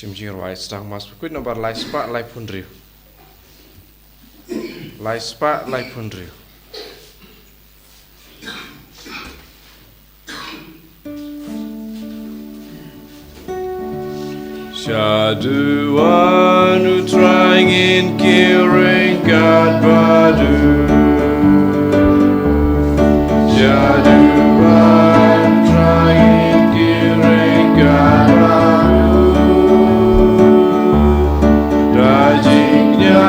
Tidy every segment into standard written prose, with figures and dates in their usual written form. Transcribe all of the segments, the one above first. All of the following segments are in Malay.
Simjing rai sedang mas Bakhuid nomor lai spa lai pundriu. Lai spa lai pundriu. Syaduan trying in kiring God badu. Syaduan trying in kiring God badu. Rajingnya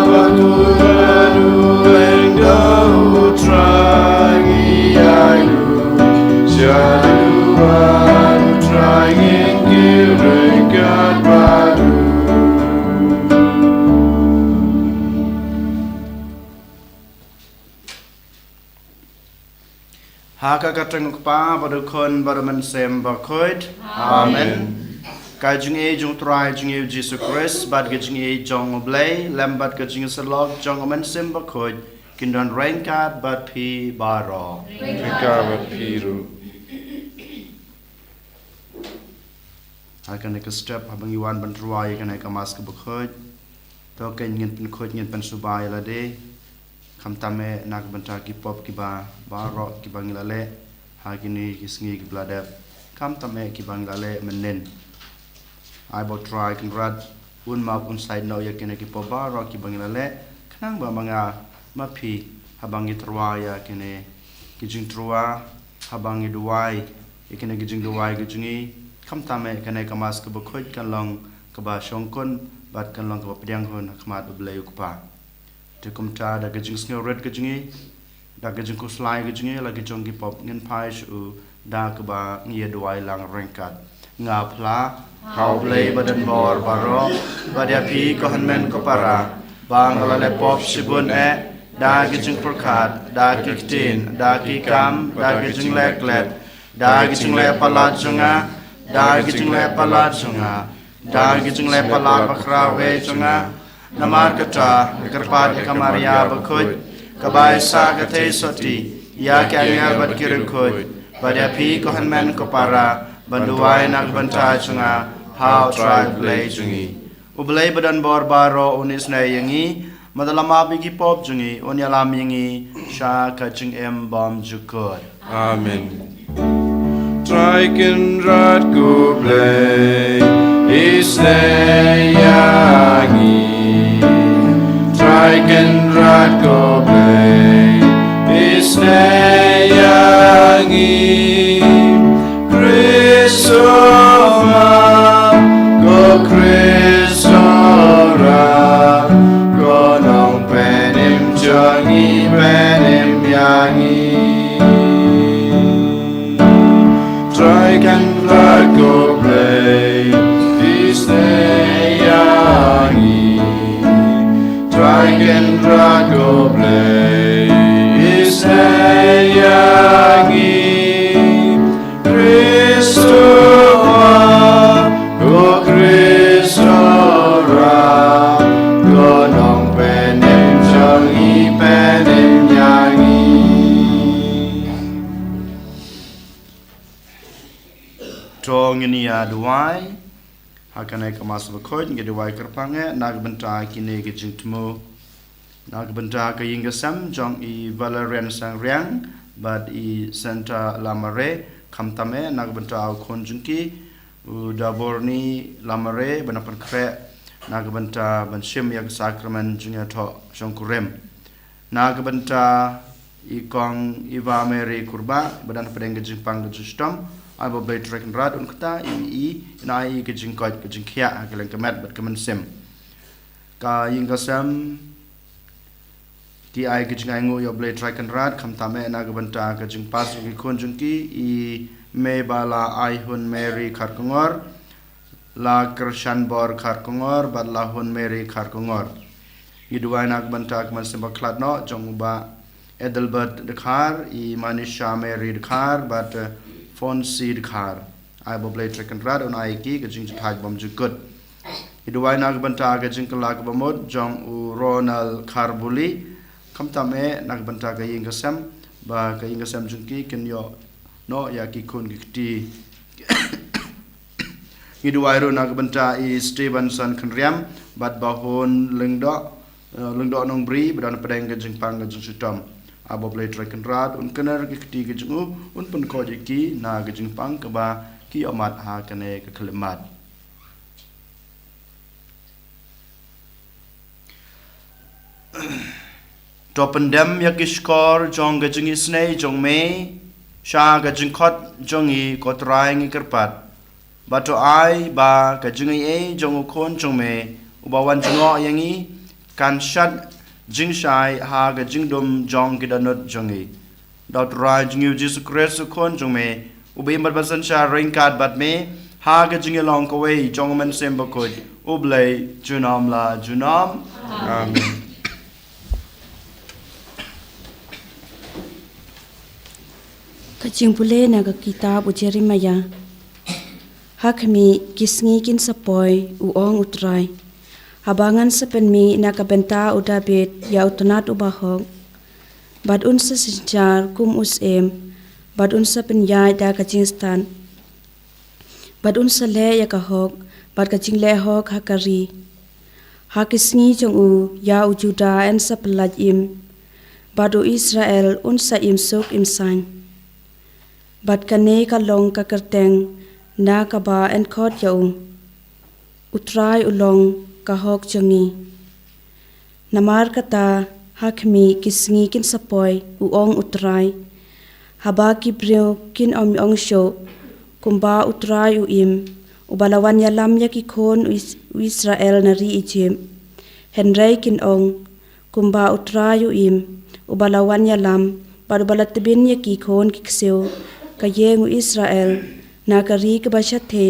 Bakhuid adu engkau trying iailu. Syaduan trying in kiring God badu. Haka kateng pa pada kon pada mensem Bakhuid. Amen. Kajung e jung try jung e Jesus Christ bad kajung e jong oblay lambat kajung selog jong mensem Bakhuid kindon rengkat bad pi baro. Rengkat bad piru. Akan ek step habang iwan ban truai kan ek mas ke Bakhuid. To ken ngin pen khod ngin pen subai la de. Kam tame nak benta ki pop ki ba baro ki bangilale ha kini ki sngi ki bladep kam tame ki bangilale menen I will try can rad un map un side no ya kini ki pop baro ki bangilale kanang ba mga mapi habang itrwaya kini ki jing trua habang iduai ikini ki jing duai ki jingi kam tame kene kamas ke Bakhuid kan long ke ba shongkon bat kan long ke pediang hon khmat ubleu pa Tekum ta da gajing sngo red gajingi da gajing ko slai gajingi lagi jongi pop ngin pai shu da ka ba ngia duai lang rengkat nga pla hau play badan bor baro badia pi ko hanmen ko para bang ala le pop sibun da gajing perkat da kiktin da kikam da gajing leklet da gajing le palat jonga da gajing le palat jonga da gajing le palat bakrawe jonga Namar kata kerpat kamaria Bakhuid kabai sa kate soti ya kanya bad kirukhuid pada pi ko hanmen ko para banduai nak banta chunga how tribe play chungi ublay badan bor baro unis na yangi madalama bigi pop chungi onyalam yangi sha kaching em bom jukod Amen. Triken rat go play is yangi. Triken rat go play is yangi. Christoma go Christora go nong penim jangi penim yangi. Triken rat go play is yangi. Triken rat go play is yangi. Christoma go Christora go nong penim jangi penim yangi. Tong ini aduai akan ek mas Bakhuid ngi duai kerpange nag benta kini ke jingtmo nag benta ke yingasam jong I Valerian sang riang bad I Santa Lamare kamtame nag benta khon jingki udaborni Lamare banapan kre nag benta banshim yak sakramen jingya tho shongkurem nag benta I kong Iva Mary kurba badan pedeng ke jingpang ke justom I will be tracking rad un kata I na I ke jing kot ke jing khia ke leng kemet bat kemen sim ka ying ka sam ti I ke jing ngu yo blade tracking rad kham ta me na ke banta ke jing pas ke khon jing ki I me bala I hun Mary khar kongor la krishan bor khar kongor bat la hun Mary khar kongor I duai na ke banta ke men sim baklat no jong ba Edelbert de khar I Manisha Mary de khar bat phone seed car I will play trick and rad on I ki ke jing thaj bom ju good iduai nak banta ke jing kalak bomod jong u Ronald Carbuli kamta me nak banta ke ying kasam ba ke ying kasam jung ki ken yo no ya ki kun ki ti Ngiduai ru nak benta I Stevenson Kenriam bat bahon lengdo nong bri bedan pedang gajeng pang gajeng sutam abo blai traken rat un kenar ki kti gajeng un pun ko ki na gajeng pang ke ba ki amat ha kane ke kelemat to pendam ya ki skor jong gajeng Sngi jong me sha gajeng khot jong I kotrai ngi kerpat bato ai ba gajeng I jong ukon jong me ubawan jongo yang I kan shat jing shai ha ga jing dum jong gidanot jongi dot ra jing Jesus Christ kon jong me ubi mat basan sha ring card bat me ha ga jing long ko wei jong man sem Bakhuid ublai junam la junam amen Kajing pule na ka kitab u Jeremiah hakmi kisngi kin sapoi u ong utrai habangan sepenmi na kabenta u David ya utunat u bahog bad unsa sinjar kum usem bad unsa penyai da kajing stan bad unsa le ya kahok bad kajing le hok hakari hakisngi jong u ya u Juda en sapelaj im bad u Israel unsa im sok im sang bad kane ka long ka kerteng na ka ba en khot yaung utrai ulong kahok jongi namar kata hakmi kisngi kin sapoi uong utrai haba ki breu kin ong sho kumba utrai im ubalawan yalam ya ki khon Israel nari ijem henrei kin ong kumba utrai im ubalawan yalam baru balatbin ya ki khon kikseu kayeng Israel nakari ke bashathe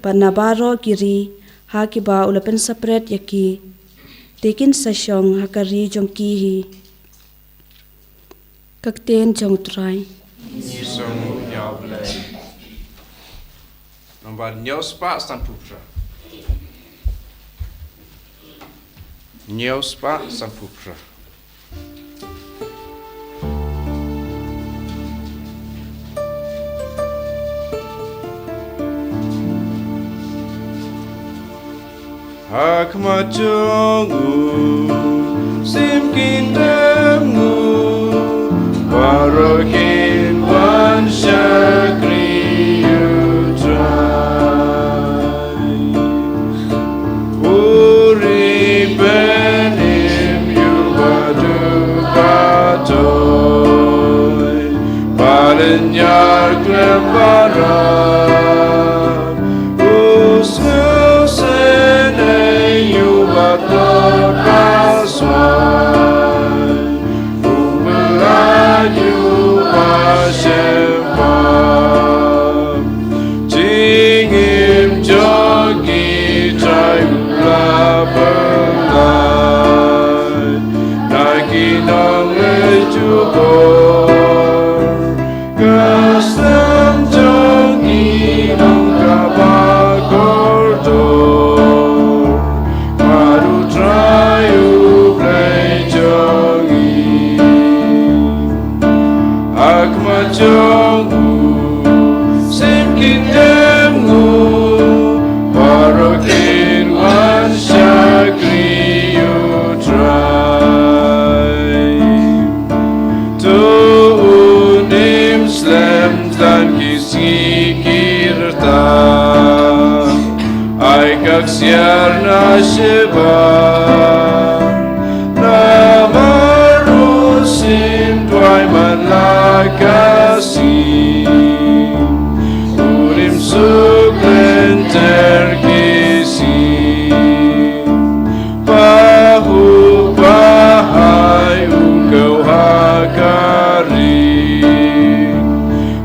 panabaro kiri hakiba ulapen sapret yaki tekin sasyong hakari jongki hi kakten jong trai Ni song ya blai Nomor Nyospa stan pupra Nyospa stan pupra Hakmajongu simkin demgu Barokin wan syakri utrai Uri benim yubadu batoy Balenyar klembaran Doctor Paswai Ubelaju Pasyempam Jingim jogi Trai ula belai Nagi nong ejubor Kastem jogi nong kabagordor Akmajongu simkin demgu Barokin wan syakri utrai Tu unim slem tan kisngi kirtan Ai kaksiar nasibam Namarusim tuai manlakasi Urim suklen terkisi Bahu bahai ungkau hakari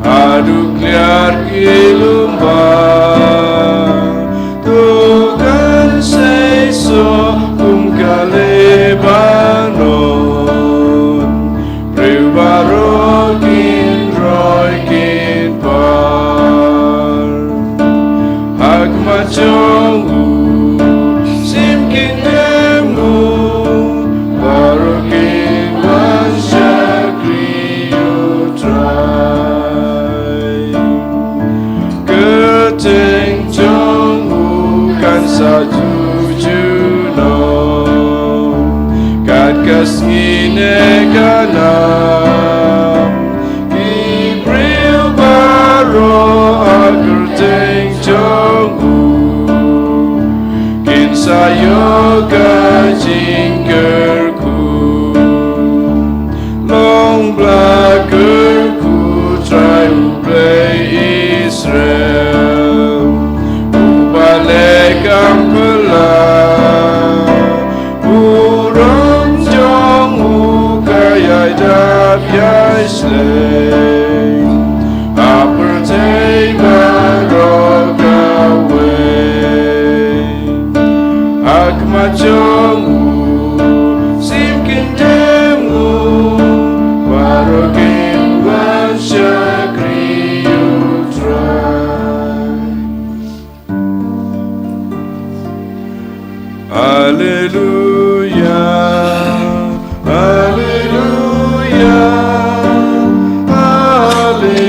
Aduk liar kilumbang Tukan seiso Lebanon Privarokin roikin par Hakmajongu simkin demgu Barokin wan syakri utrai sayoga jingkerku long blakerku try play Israel ubalik ampela urang jong ukaya dap yai slay apartheid baroka way akmachong simkin demu barokin shakri you try. Hallelujah, Hallelujah, Hallelujah.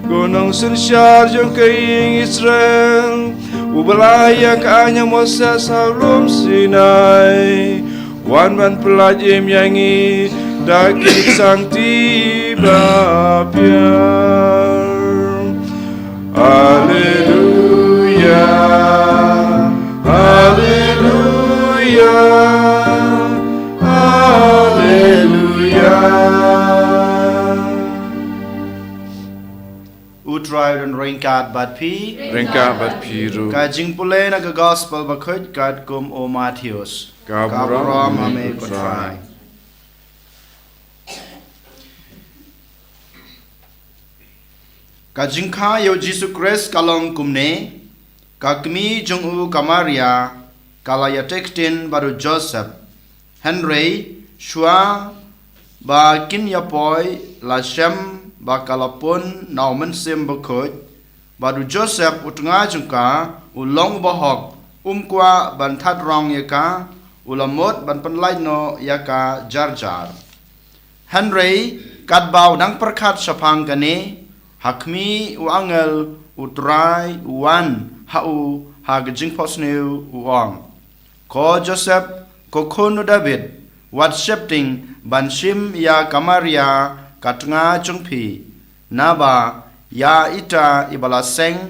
Gunung sensyar jong keing Israel, ubalaya kaanya Moses halum Sinai, wan man pelajim yangi daging sang tiba biar. Haleluya, Haleluya, Haleluya. Utrai dan ringkat bat pi. Ringkat bat piru. Kajing pule na gospel Bakhuid kat kum o Matthews. Kaburam ame kutrai. Kajing kha yo Jesus Christ kalong kumne kakmi jung u Kamaria kalaya tekstin baru Joseph Henry Shua ba kin yapoi la shem ba kalapun naumen sim Bakhuid baru Joseph utunga jungka ulong bahok kwa bantat rong yaka ulamot ban penlai no yaka jar Henry kadbau dang perkat sapang kane hakmi uangel utrai uan hau hagajing posneu uang ko Joseph ko kono David wat shifting banshim ya Kamaria katnga jungpi naba ya ita ibala seng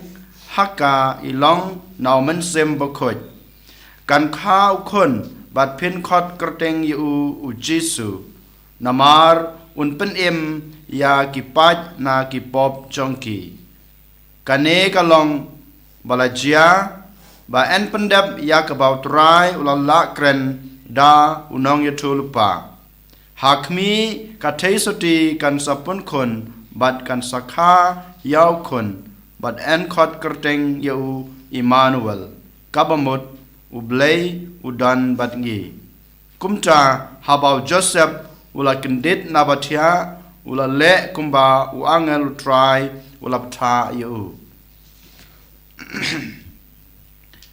haka ilong naumen sem Bakhuid kan khau khun bat pin khot kerteng yu u Jesu namar un pen em ya kipat na kipop jongki kane kalong balajia ba en pendap ya kabau trai ulala kren da unong yatulupa hakmi kathei soti kan sapun khun bat kan sakha yaw khun bat en khot kerteng yu Emmanuel kabamut ublei udan batngi kumta habau Joseph ula kendit nabatia ula le kumba uangel utrai ulapta yu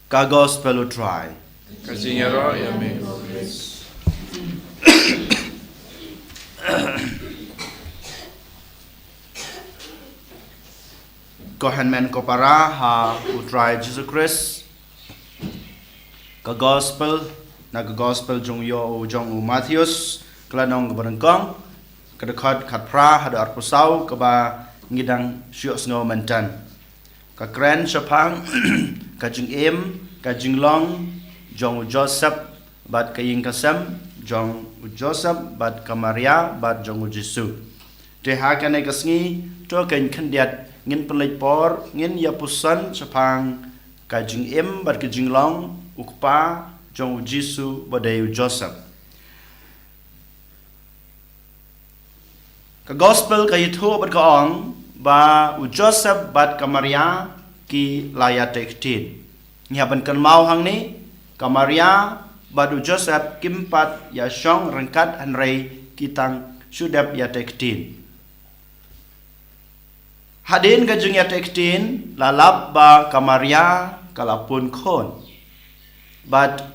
ka gospel utrai Kasinyaro yame. Kohenmen kopara ha utrai Jesus Christ ka gospel jong yo jong Matthews kelanong keberengkong kedekat kat pra hada arpusau keba ngidang syuk sngo mentan ka kren sapang kajing em kajing long jong Joseph bat kaying kasem jong Joseph bat Kamaria bat jong Jesu te ha kane kasngi to ken khandiat ngin pelai por ngin yapusan sapang kajing em bat kajing long ukpa jong Jesu badai Joseph ka gospel ka yitho bat kaong ba u Joseph bat Kamaria ki laya tektin nyaban kan mau hang ni Kamaria bat u Joseph kimpat ya shong rangkat hanrei kitang sudap ya tektin hadin ka jung ya tektin lalap ba Kamaria kalapun khon bat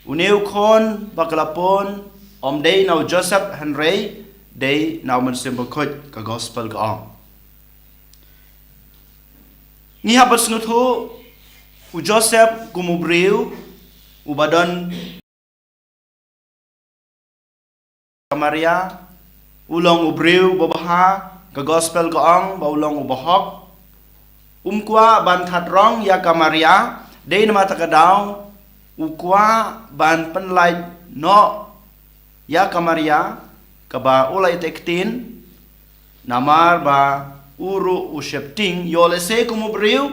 uneu khon ba kalapun om dei nau Joseph hanrei day now man simple Bakhuid ka gospel ka ong ni habas ngutho u Joseph kumubriu u badon Kamaria ulong ubriu babaha ka gospel ka ong ba ulong ubahok kwa ban that rong ya Kamaria Day na matakadaw, ukwa ban penlait no ya kamaria kaba ulay tektin namar ba uru usepting yolese kumubriu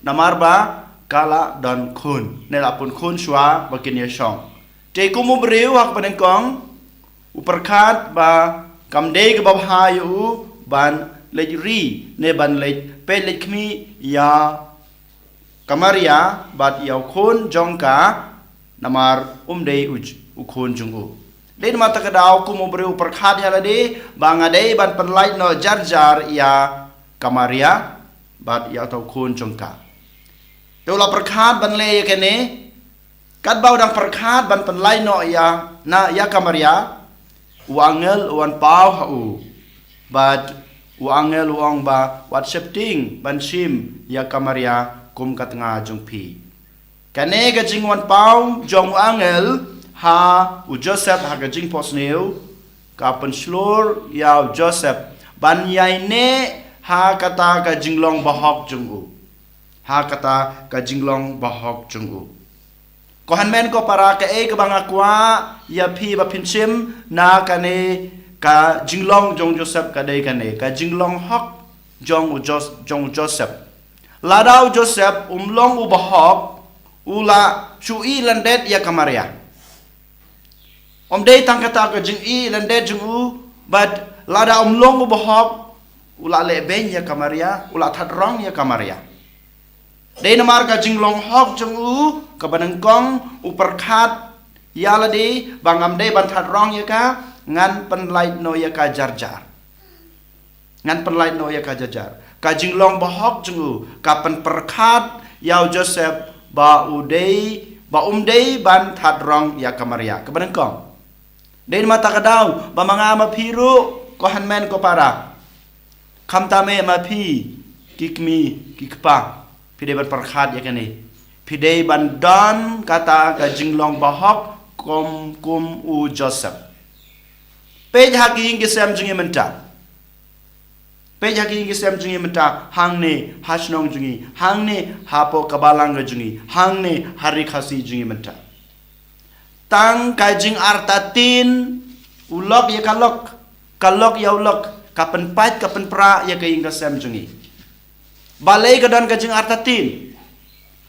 namar ba kala dan kun nelapun kun shwa bakin ya shong te kumubriu hak Nyngkong uperkat ba kamdei ke babhayu ban lejri ne ban lej pelet kmi ya kamaria bat yaw kun jongka namar umdei uj ukun jungu dei mata kadaw kumubriu perkhat halade bangadei ban penlait no jar ya kamaria bat yaw tau kun jongka teula perkhat ban le kene kat bau dang perkhat ban penlait no ya na ya kamaria uangel uan pau hau bat uangel uang ba wat shifting ban shim ya kamaria kum katnga jungpi kane ga jingwan pau jong angel ha u Joseph ha ga jing posneu ka pen slor ya Joseph ban yai ne ha kata ga jinglong bahok jungu ha kata ga jinglong bahok jungu ko hanmen ko para ka e ka banga kwa ya phi ba pinchim na kane ka jinglong jong Joseph ka dei kane ka jinglong hok jong Joseph ladau Joseph umlong ubahok ula chui landet ya kamaria dei tang kata ka jing i landet jung u but lada umlong ubahok ula le ben ya kamaria ula thadrong ya kamaria dei namar ka jinglong hok jung u ka Nyngkong uperkhat ya ladi bangam dei ban thadrong ya ka ngan penlait no ya ka jar ngan penlait no ya ka jar ka jinglong bahok jungu ka pen perkhat yau Joseph ba umdei ban thadrong ya kamaria ka Nyngkong dei mata kadaw ba mga mapiru ko hanmen ko para kamtame mapi kikmi kikpa pide ban perkhat ya kane pide ban don kata ka jinglong bahok kum u Joseph pej haking kisam jungi menta pej haking kisam jungi menta hangne hasnong jungi hangne hapo kabalang jungi hangne hari khasi jungi menta tang kajing artatin ulok ya kalok ya ulok kapen pat kapen pra ya kaing kisam jungi balai kadan kajing artatin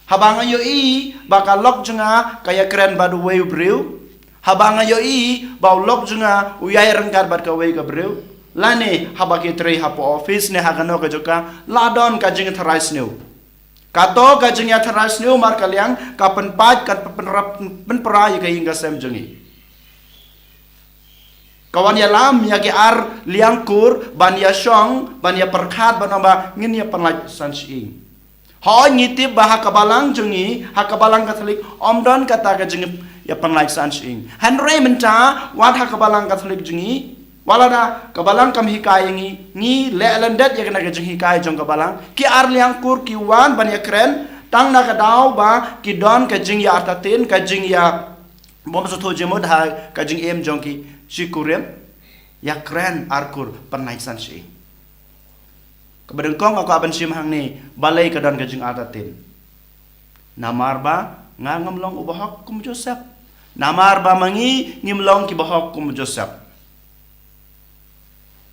habang ayo i bakalok junga kaya keren badu weu breu habang ayo i baulok junga uyai rengkar bad ka wei ka breu lane habaki trei hapo office ne hagano ka joka ladon ka jing tharais neu kato ka jing ya tharais neu mar kalyang ka penpat ka penpra ya ka inga sem jungi kawan ya lam ya ki ar liangkur ban ya shong ban ya perkhat ban ba ngin ya penlaj sanching ho ngitip bah kabalang jungi hakabalang Katolik omdon kata ka jing ya penlai sanching hanre menta wat hakabalang Katolik jungi walada kabalang kam hikai ngi le landet ya kana ka jing hikai jong kabalang ki ar liang kur ki wan ban ya kren tang na ka daw ba ki don ka jing ya artatin ka jing ya bom so thoje mod ha ka jing em jong ki sikurem ya kren arkur penlai sanching ka Nyngkong ako aban sim hang ni balai ka don ka jing artatin namar ba nga ngamlong ubahok kum Joseph namar ba mangi ngimlong ki bahok kum Joseph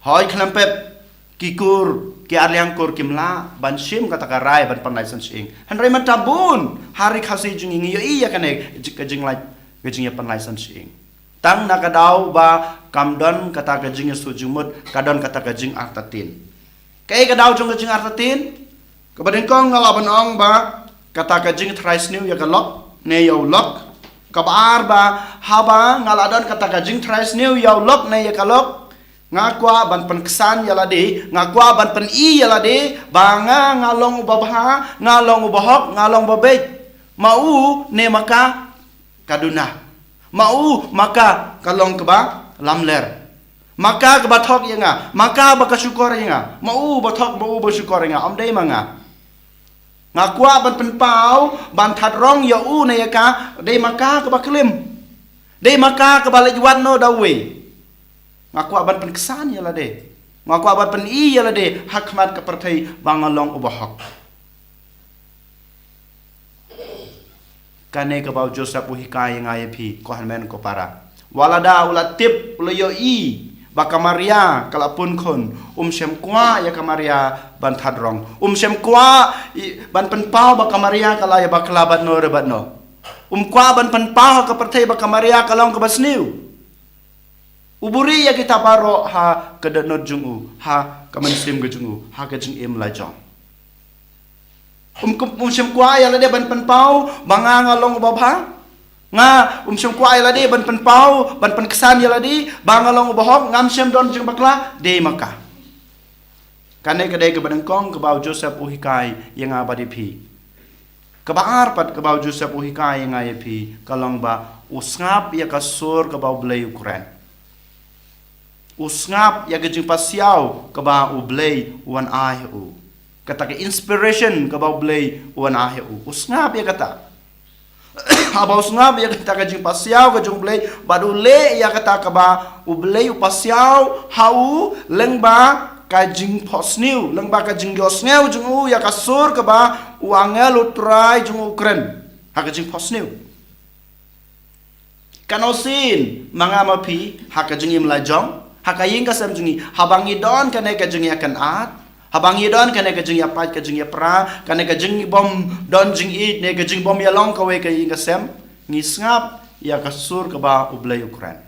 hoy klampet kikur ki arliang kur kimla ban sim kata karai ban panai san sing hanrai matabun hari khasi jing ngi yo iya kane ka jing lai ka jing ya panai san sing tang nakadaw ba kamdon kata ka jing sujumut kadon kata ka jing artatin kay kadaw jong ka jing artatin ka Nyngkong ngalaban ong ba kata ka jing thrais new ya kalok ne yo lok kabar ba haba ngaladon kata ka jing thrais new ya lok ne ya kalok ngakwa ban penksan ya lade ngakwa ban pen i ya lade banga ngalong babha ngalong bahok ngalong babej mau ne maka kaduna mau maka kalong keba lamler maka kebathok ya nga maka bakasyukor ya nga mau bathok mau basyukor ya nga amdai manga ngakwa ban penpau ban thadrong ya u na ya ka dei maka kebaklim dei maka kebalajwan no dawe ngakwa ban penkesan ya la de ngakwa ban pen i ya la de hakmat kepertai bangalong ubahok kane ka bau Joseph uhikai ngai pi ko hanmen ko para walada ulatip ulayo i baka Maria kalapun kon sem kwa ya ka Maria ban thadrong sem kwa ban pen pau baka Maria kala ya bakla bat no rebat no kwa ban pen pau ka pertai baka Maria kalong ka basniu uburi ya kita baro ha kedanot jungu ha kamansim ke jungu ha ke jing im la jong sem kwa ya la de ban pen pau banga ngalong babha nga sem kwa ya la de ban pen pau ban pen kesan ya la di banga long bahok ngam sem don jing bakla de maka kane kedai ke Nyngkong ke bau Joseph uhikai yang abadi pi ke baar pat ke bau Joseph uhikai yang ai pi kalong ba usngap ya kasur ke bau blai Ukraine usngap ya ke jing pasiau ke bau blai wan ai u kata ke inspiration ke bau blai wan ai u usngap ya kata abau usngap ya kata ke jing pasiau ke jung blai badu le ya kata ke ba u blai u pasiau hau lengba kajing posniu lengba kajing yosneu jung ya kasur ke ba uangel utrai jung Ukraine ha kajing posniu kanosin mangama pi ha kajing im lajong hakaying kasam jungi habangi don kane kajing akan at habangi don kane kajing apat kajing pra kane kajing bom don jing it ne kajing bom ya long kawe kaying kasam ngisngap ya kasur ke ba ublai Ukraine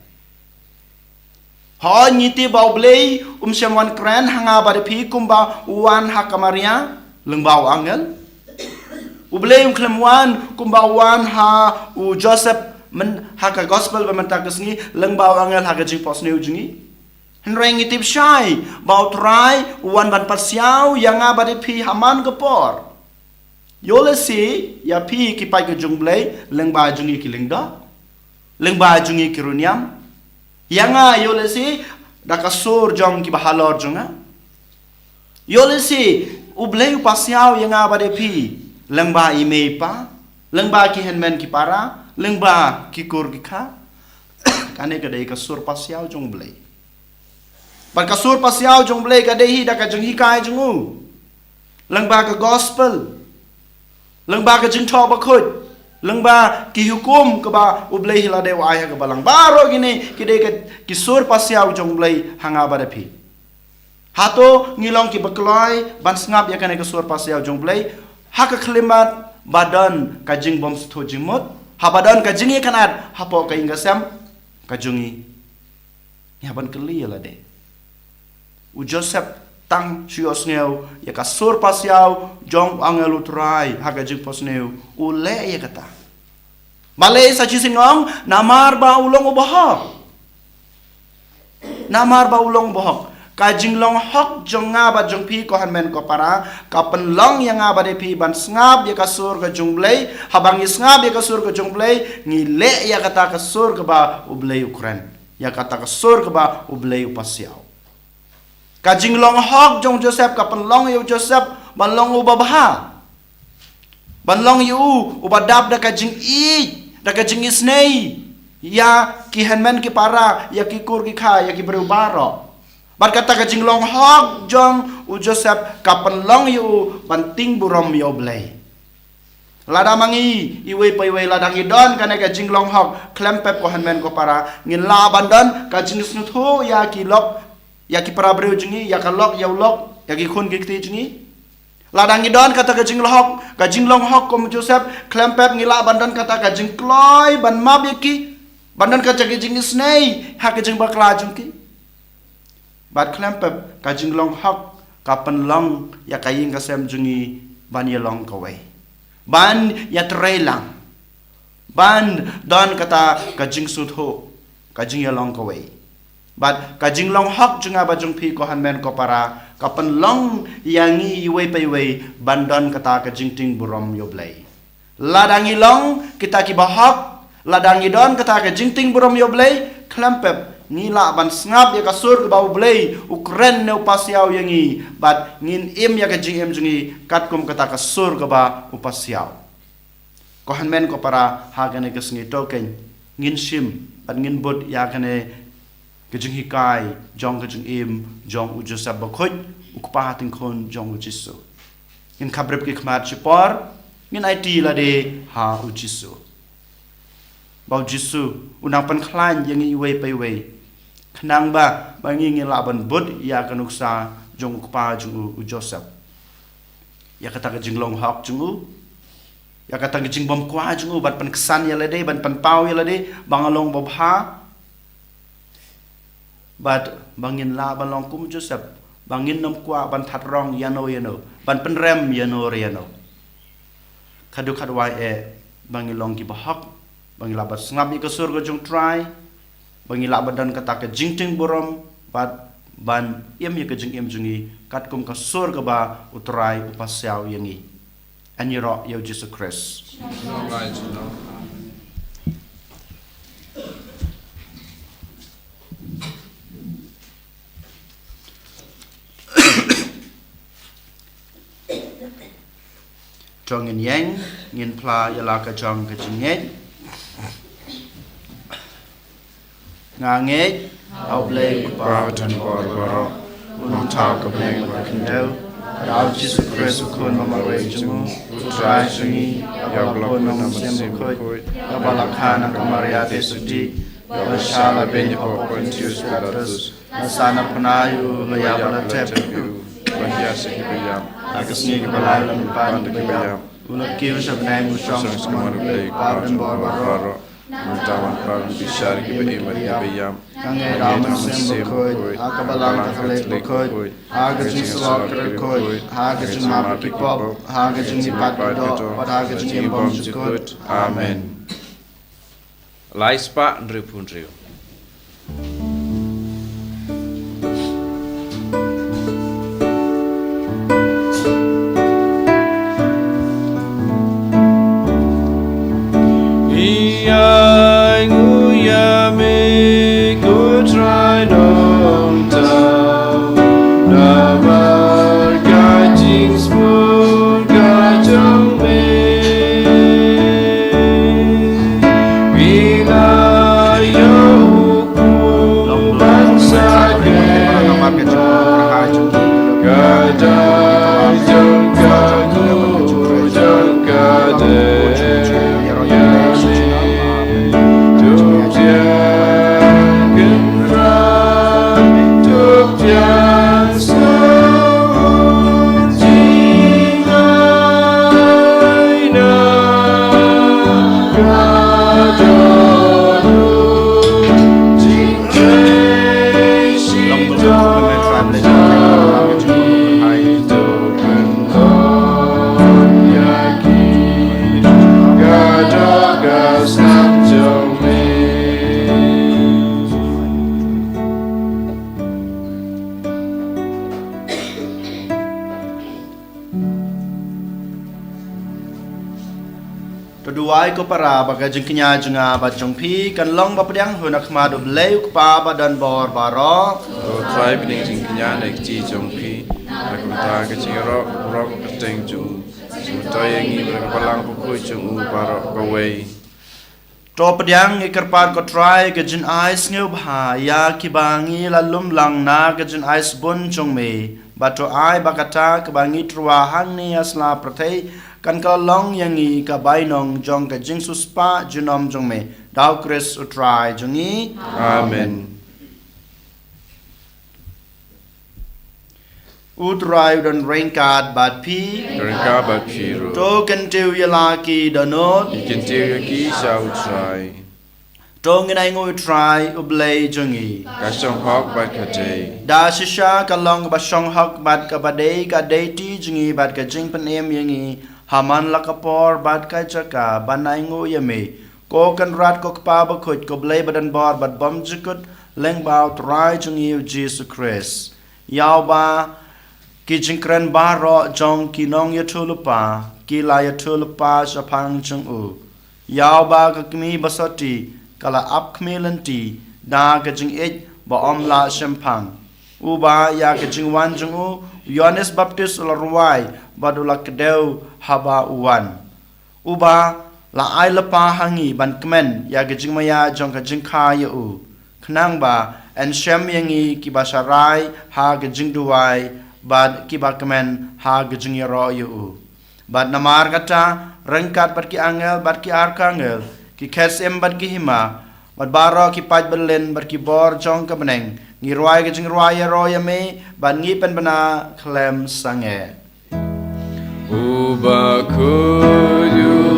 ha nyiti ba ublai sem wan Ukraine hanga ba pi kumba wan hakamaria lengbau angel ublai klem wan kumba wan ha u Joseph men haka gospel ba man takasngi lengbau angel haka jing posneu jungi Henreng itip syai, bau trai, wan ban pasiau, yang abadi pi haman gepor. Yole si, ya pi kipai ke jungblay, leng ba jungi ki lengda, leng ba jungi ki runyam. Yang yole si, dakasur jong ki bahalor jonga. Yole si, ublay pasiau yang abadi pi, leng ba imei pa, leng ba ki henmen ki para, leng ba ki kur ki ka. Kane kadai kasur pasiau jungblay. Kasur pasiau jong blay kadehi da ka jeng hikai jengu lengba ka gospel lengba ka jeng tho Bakhuid lengba ki hukum ka ba ublay hilade wa ai ka balang baro gini kide ka kisur pasiau jong blay hanga ba pi hato ngilong ki bakloi ban ngap ya kana kasur pasiau jong blay ha ka khlimat badan ka jeng bom stho jingmot ha badan ka jengi kanat hapo ka ingasam ka jungi ya ban keli la de u Joseph tang sios ngeu ya kasur pasiau jong angel utrai haga jing posneu u le ya kata bale sa chisinong namar ba ulong ubahok namar ba ulong bohok ka jing long hok jong nga ba jong pi ko hanmen ko para ka penlong yang nga ba de pi ban ngab ya kasur ka jong blay habang ngab ya kasur ka jong blay ngile ya kata kasur ka ba ublay Ukraine ya kata kasur ka ba ublay pasiau kajing long hok jong Joseph kapan long yu Joseph ban long u babha ban long yu ubadap da kajing i da kajing Sngi ya ki hanmen ki para ya ki kur ki kha ya ki berubaro bat kata kajing long hok jong u Joseph kapan long yu ban ting burom yo blay lada mangi iwe paiwe ladang idon kana kajing long hok klempep ko hanmen ko para ngin la bandan kajing snutho ya ki lok ya ki para breu jungi ya ka lok ya ulok ya ki khun ki jungi ladang idon kata ka jing long hok kom Joseph klempep ngila bandan kata ka jing kloi ban mab ki bandan ka jing Sngi ha ka jing bakla jungki bat klempep ka jing long hok ka pen long ya ka ying ka sem jungi ban ya long ka wei ban ya trelang ban don kata ka jing sutho ka jing ya long ka wei But kajing long hok junga bajung pi ko hanmen ko para kapan long yangi iwe paiwe bandon kata kajing ting burom yoblay. Ladangi long kita ki bahok ladangi don kata kajing ting burom yoblay klempep ngila ban ngap ya kasur ke bau blay ukren ne upasiaw yangi but ngin im ya kajing im jungi katkum kata kasur ke ba upasiaw. Ko hanmen ko para hagane kesngi token ngin sim at ngin bud ya kane kajing hikai jong kajing im jong u Joseph Bakhuid ukpa ting khon jong u Jisu in khabrep ki khmat chipor in IT la de ha u Jisu bao Jisu unang pan klan yang i way pay way kanang ba banging laban bud ya kanuksa jong pa jong u Joseph ya kata ka jing long hok jong u ya kata ka jing bom kwa jong u bat pan kesan ya lade ban pan pau ya lade bangalong bob ha bat bangin laban long kum Joseph bangin nom kwa ban that rong yano ban pan rem yano kadu kadwai bangin long ki bahak bangin labat sngabi ka surga jong try bangin labat dan kata ka jingting borom bat ban yem ya ka jing em jungi kat kum ka surga ba utrai upasyaw yangi anyiro yaw Jesus Christ Trong ngin yang ngin pla yala ka jong ka jinget nga nge au ble ba tan bor un ta ka ble ba kendo au Jesus Christ ko no ma re jumu trai sungi ya bla ko no sem ko ya bala khana ka maria de suti ya shala ben ko pontius pilatus asana panayu ya bala tep Bahia sekipiyam, agus ni kepalalan pan kepiyam. Ulat kiu sabnai musong skamanu play pan bor muntawan pan bishar kepiyam kepiyam. Kangai raman sem bokoi, akabalang kakale bokoi, agus ni salok koi, agus ni map kipop, agus ni pat do, agus ni bom sukut. Amen. Laispa nripun riu. Tuduai ko para baga jengkinya jenga bacong pi kan long bapedang hunak madu bleu pa badan bor barok. Try bining jengkinya nek ji jong pi. Aku ta ke jingro rok keteng jung. Sutoy ngi berkepalang pukui jung barok kawai. To pedang ikerpat ko try ke jin ais ngeu bha ya kibangi lalum lang na ke jin ais bun jong me. Bato ai bakata kebangi truwa hang ni asla prathai kan ka long yangi ka bainong jong ka jing suspa junom jong me dau Chris utrai jongi Amen. Utrai dan rainkat bat pi Rengka bat piru. to kan tiu yalaki danot Ikin tiu ki sa utrai. to nginai ngoi trai ublei jongi Kasong hok bat kate. da shisha ka long ba shong hak bat ka badei ka deiti jongi bat ka jing panem yangi Haman lakapor bad kai chaka banai ngo yame ko kan rat ko pa ba khut ko blai badan bor bad bom jikut leng bao trai chung yu Jesus Christ yaw ba ki jingkran ba ro jong ki nong yatulupa ki la yatulupa sapang chung u yaw ba ka kmi basati kala ap khmelanti da ka jing ej ba om la shampang u ba ya ka jing wan chung u Yohanes Baptist la ruai badula kedeu haba uwan uba la ai lapa hangi ban kemen ya gejing maya jong ka jing kha ya u khnang ba en shem yangi ki basarai ha gejing duai bad ki ba kemen ha gejing ro ya u bad namar kata rengkat bad ki angel bad ki arkangel ki kes em bat ki hima bat baro ki paj berlen bat ki bor jong ka beneng ngi roi ke jing roi ro ya me ban ngi pen bana klem sange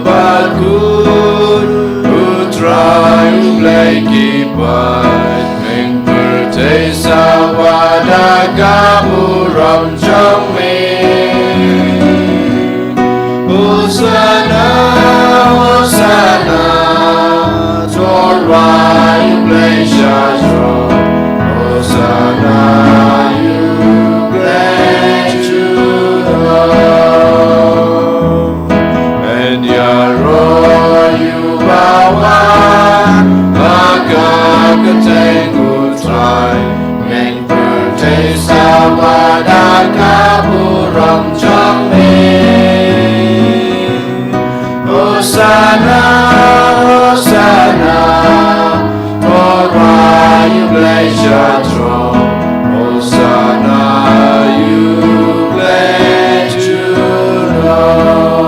Bakhuid, utrai ulai kipat, meng pertai sawada kamu ram jame. Hosanna, Hosanna, torai ulai shashro. Hosanna, you bless to Lord. And Yaro, you bawa, maka ketengu try, meng pertai sawada kamu ram jame. Hosanna, Hosanna, Torah, you bless your throne. Hosanna, you bless to Lord.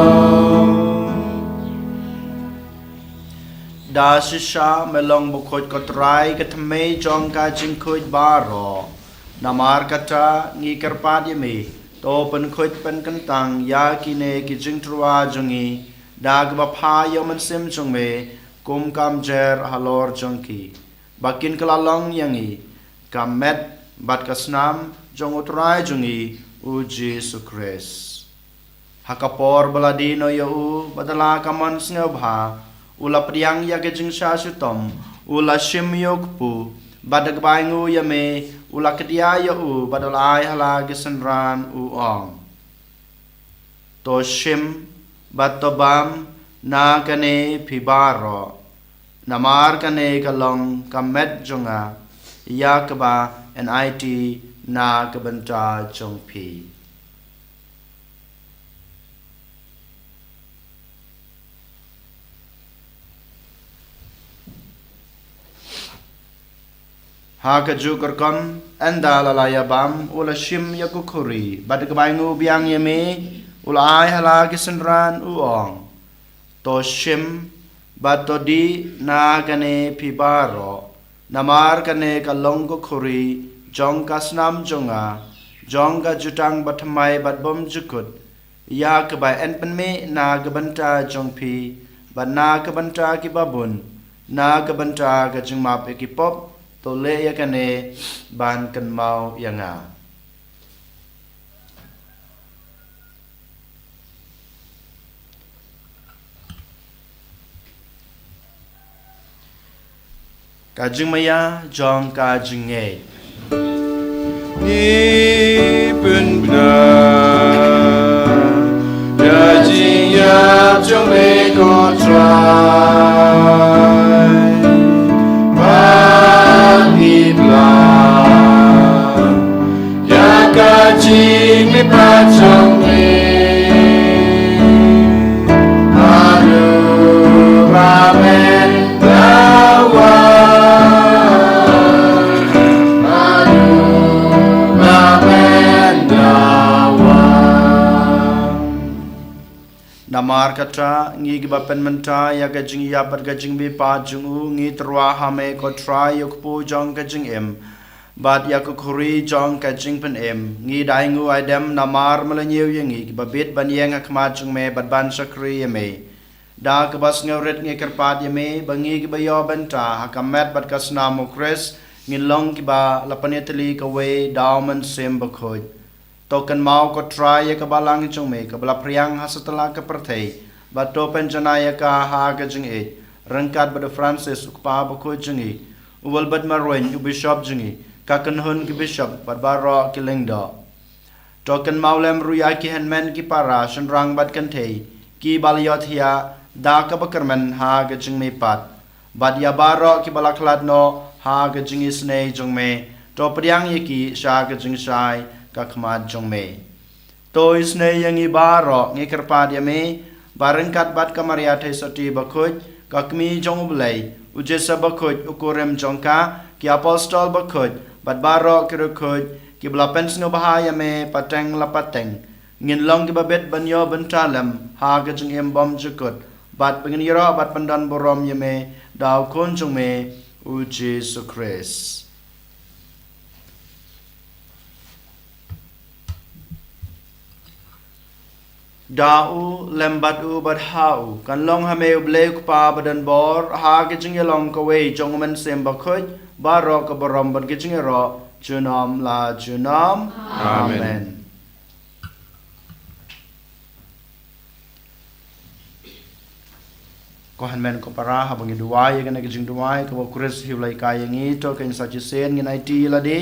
Da shisha melong Bakhuid kotrai ketame jong ka jing khuid baro namar kata ngi kerpat yemi to pen khuid pen kentang ya kine ki jing trua jongi dag ba pha yoman sim jong me kum kam jer halor jongki bakin kelalong yangi kamet bat kasnam jong utrai jongi u Jesu Christ hakapor baladino yo badala kaman sngebha ula priang ya ke jing sha sutom ula shim yokpu badag baingu ya me ula kedia ya u badalai hala ke senran u ong to shim batobam na kane phibaro namar kane kalong kamet jonga yakba nit na kabanta jongpi Haka jukarkam enda lalaya bam ula shim yakukuri badagbaingu biang yeme ula ai hala kisenran uong to shim batodi na gane pibaro namar kane kalong kuri jong kasnam jonga jongga jutang batmai batbom jukut ya kebai enpenme na gebanta jongpi bat na kebanta kibabun na kebanta kajingmap ekipop to le ya kane ban kan mau yanga kajing maya jong kajing nge Ni pun benar ya jing ya jong me ko try ya kajing mi pachong me aduh ramen dawa aduh ramen dawa namar katra ngi gibapen menta ya kajing ya par kajing bi pa jungu ngi trwa hame ko try yokpu jong kajing em bat yakukuri jong kajing pen em ngi daingu aidem namar melanyew yangi babit banyeng akma jung me bat ban sakri yeme da kebas ngawret ngi kerpat yeme bangi gibayo benta hakamet bat kasnam ukres ngi long kiba lapanetli kawe dauman sem Bakhuid token mau ko try ya kabalang jung me kabla priang hasatala ka perthei bat to penjanaya ka ha kajing e rangkat bat Francis ukpa Bakhuid jungi uwal bat marwen u bishop jungi kakan hun ki bishop barbaro ki lingdo token maulem ruya ki henmen ki para shenrang bat kantei ki balyot hiya da ka bakarman ha ga jingme pat bad ya baro ki balaklat no ha ga jingi snei jongme to priang ye ki sha ga jing shai ka khmat jongme to isnei yangi baro ngi kerpad ya me barengkat bat kamaria thai soti Bakhuid kakmi jong blai ujesa Bakhuid ukurem jongka ki apostol Bakhuid bat baro kirukhuid ki blapens no bahaya me pateng lapateng ngin long ki babet banyo bentalem ha ga jing em bom jukut บัดเป็นยรอบัดปันดันบรมยเมดาวคนจงเมอุเจสุคริสดาวเลมบัดอุบัดฮาวกันลองฮาเมอุเบลกปาบัดันบอร์ฮากิจิงยลองกเวจงมันเซมบักคุยบารอกบรมบัดกิจิงยรอจูนอมลาจูนอมอาเมนก็หันแมนก็ปราหาบังยิดวายกันในกิจดวายก็บอกคริสฮิวไลกายอย่างนี้ตัวกันสัจเซนกันไอทีละดี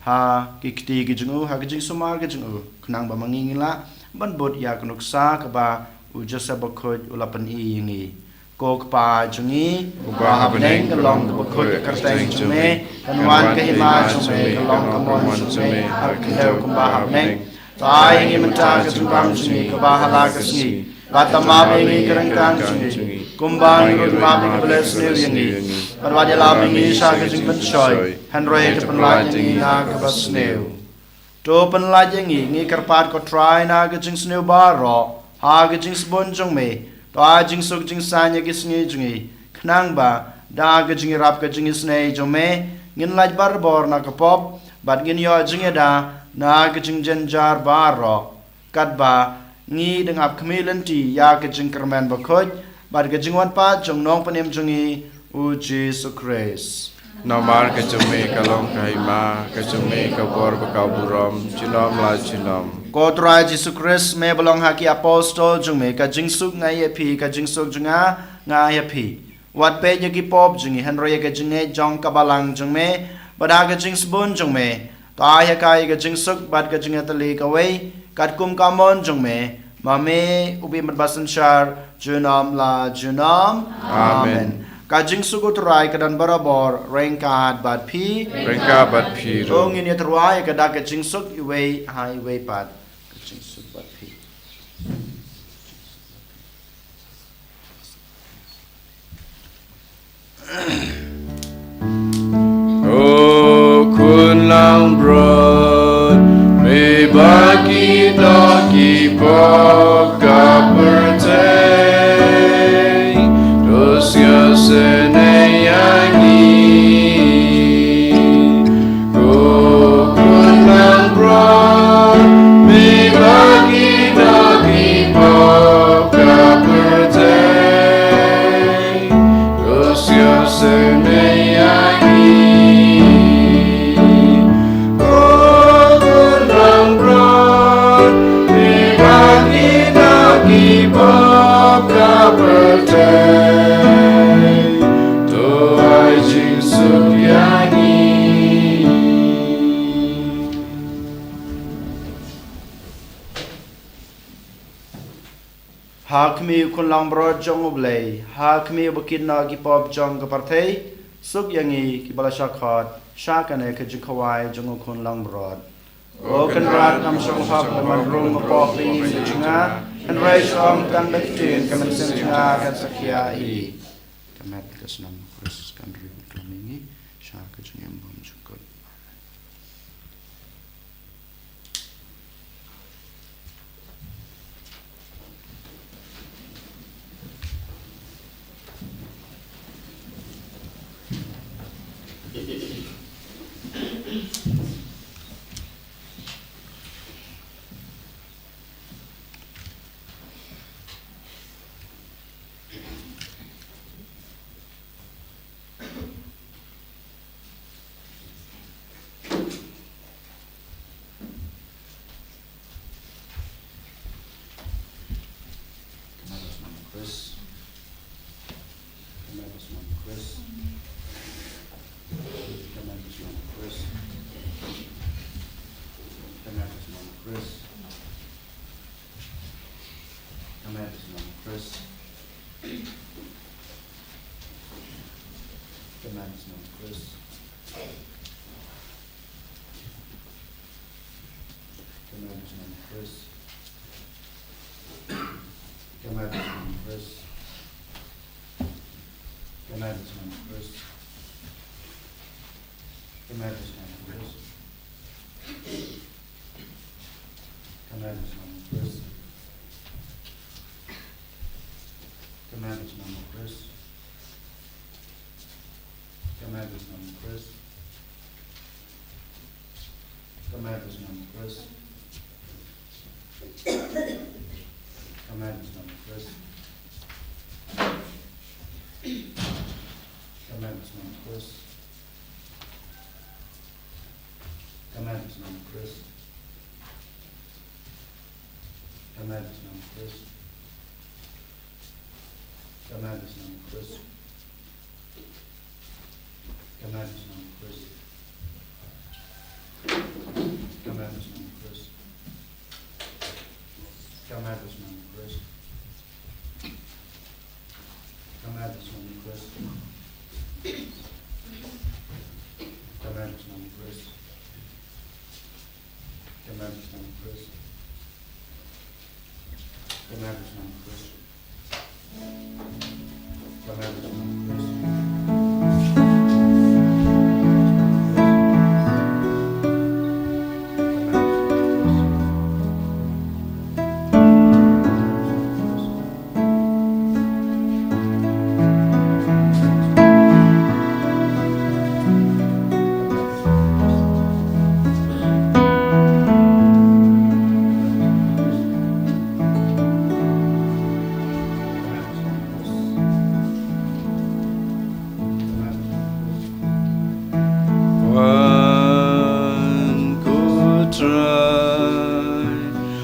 ฮากิกตีกิจงูฮากิจสมากิจงูขนังบะมังงิละบันบดอยากนุกซากบาอุจสบกคุยอุลปันอีอย่างนี้ก็กปาจงี้กว่าหับเน่งกันลองกับบกคุยกระแตงจงเมกันวันกันหิมาจงเมกันลองกันมอนจงเมหักกันเร็วกันบาหับเน่งตายอย่างนี้มันจากกันจุบังจงี้กับบาฮาลากันงี้kata mabingi kerengkang jungi kumbang rut mabingi beles new yangi parwadi labingi sha ke jing pensoy hanroi ke penlaj yangi na ke bas new to penlaj yangi ngi kerpat ko try na ke jing snew baro ha ke jing sbon jong me to a jing suk jing sanya ke sngi jungi khnang ba da ke jing rap ke jing snei jong me ngin laj bar bor na ke pop bat ngin yo jing da na ke jing jenjar baro kat ba ngi dengap kemilan ti ya ke jing kerman bakhoj bad ke jing wan pa jong nong panem jongi u Jesus Christ Namar ke jume kalong kai ma ke jume ke bor bakau buram jinom la jinom ko trai Jesus Christ me belong haki apostol jong me ka jing suk ngai ye phi ka jing suk jonga nga ye phi wat pe ye ki pop jongi han roye ke jing e jong ka balang jong me bada ke jing sbon jong me ta ya kai ke jing suk bad ke jing atali ka wei kat kum kamon jong me mame ubi matbasan shar junam la junam amen kajing suku terai kadan barabor rengkat bat pi rengka bat pi dong ini terai kadak kajing suk iwei hai iwei pat kajing suk bat pi oh kun lang broad me bagi dagi boga bertay dosya senayangi oh kun lang broad me bagi dagi boga bertay dosya senayangi Hakmi kun lang bro jong ublay hakmi bukin na ki pop jong ka parthei suk yangi ki bala shakhat shakane ke jikhawai jong kun lang bro o kan rat nam shong hap man rung po pi jinga and rai shom kan dak tin kan sen jinga kan sakya I kamat kasnam Chris kan ri tumingi shaka jingam bom chukot Commandments number first. Commandments number first. Commandments number first. Commandments number first. Commandments number first. Commandments number first. Commandments number first. Commandments number first. Commandments number first. Commandments number first. Commandments number first. Commandments number first. Commandments number first. One could try,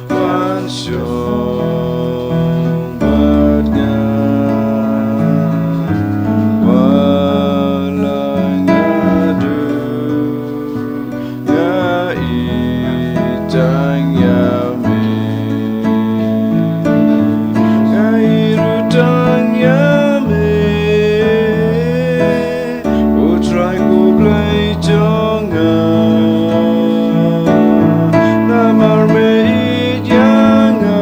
one sure, but walang adu, itang yami, irutang yami, utray ko play jonga, namar me idyanga,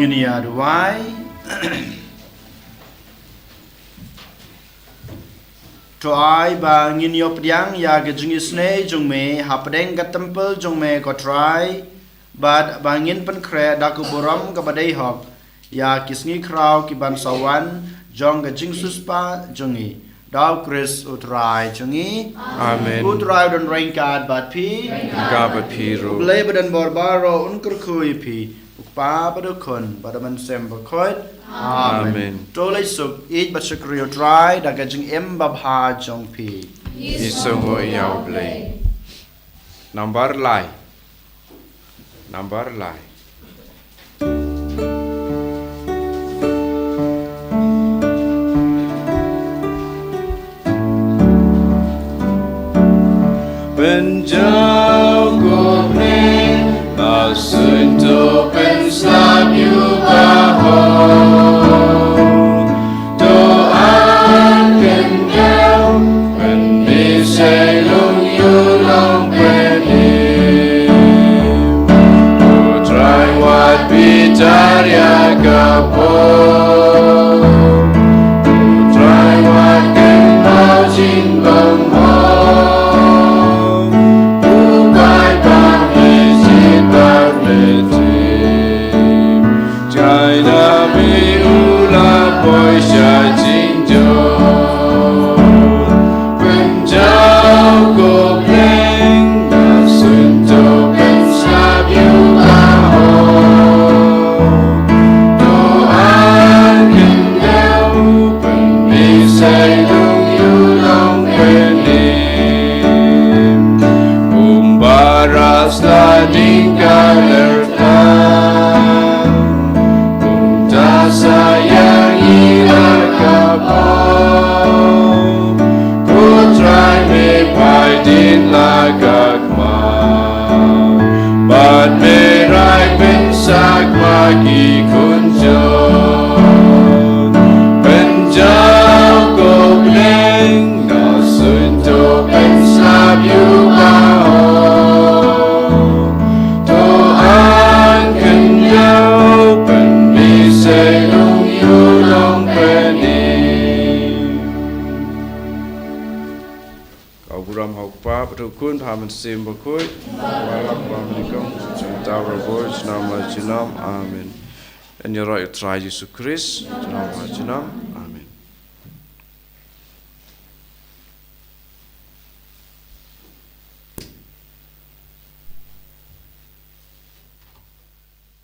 ini aduai. Try bangin yop diang ya gejung isne jung me hapdeng ka temple jung me ko try bad bangin pen kre daku boram ka badai hok ya kisngi kraw ki ban sawan jong gejing suspa jungi daw Chris utrai jungi Amen. utrai don rain card bad pi Gabat piru. blay badan borbaro unkur kui pi ukpa badukon badaman sem bakhoid Amen. Tolai suk eat but shukriyo dry da gajing embabha jong pi. Isungo yaw blay. Number lai. Number lai. Penjau gopne masunto penslap yu baho. Darya kapo, try what can mau jin bang ho, bukai bang isi barbeti, China mi ula boy sha jinjo, penjau go pleng na sunto penslap yu baho. Say don't you long penim Umbaras la dingkalerkan Unta sayang ila kapau Putrai me paidin lagakman Bad merai pensak magi kunjon Penjau go bleng na sunto penslap yu baho to an kenyau pen bisay lung yu long pening Kau buram hau pa patukun paman sim Bakhuid walak Nyngkong cinta berboy nama jinam amin. And you're right, try Jesus Christ, jinam.